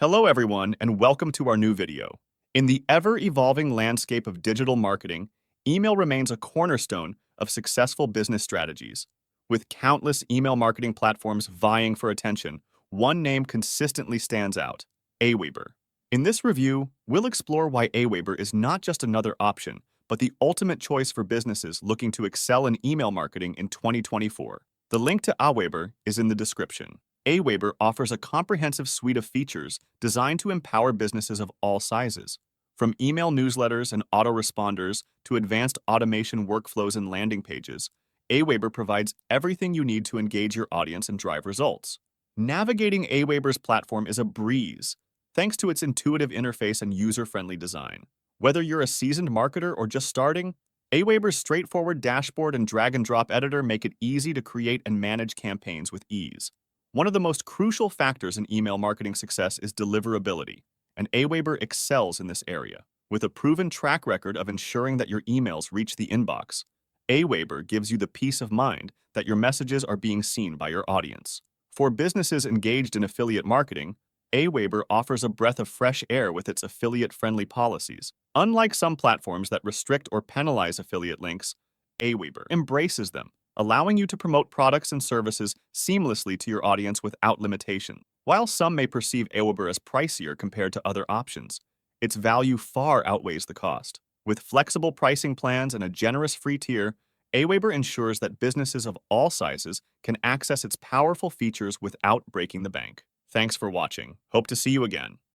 Hello everyone, and welcome to our new video. In the ever-evolving landscape of digital marketing, email remains a cornerstone of successful business strategies. With countless email marketing platforms vying for attention, one name consistently stands out: AWeber. In this review, we'll explore why AWeber is not just another option, but the ultimate choice for businesses looking to excel in email marketing in 2024. The link to AWeber is in the description. AWeber offers a comprehensive suite of features designed to empower businesses of all sizes. From email newsletters and autoresponders to advanced automation workflows and landing pages, AWeber provides everything you need to engage your audience and drive results. Navigating AWeber's platform is a breeze, thanks to its intuitive interface and user-friendly design. Whether you're a seasoned marketer or just starting, AWeber's straightforward dashboard and drag-and-drop editor make it easy to create and manage campaigns with ease. One of the most crucial factors in email marketing success is deliverability, and AWeber excels in this area. With a proven track record of ensuring that your emails reach the inbox, AWeber gives you the peace of mind that your messages are being seen by your audience. For businesses engaged in affiliate marketing, AWeber offers a breath of fresh air with its affiliate-friendly policies. Unlike some platforms that restrict or penalize affiliate links, AWeber embraces them, allowing you to promote products and services seamlessly to your audience without limitation. While some may perceive AWeber as pricier compared to other options, its value far outweighs the cost. With flexible pricing plans and a generous free tier, AWeber ensures that businesses of all sizes can access its powerful features without breaking the bank. Thanks for watching. Hope to see you again.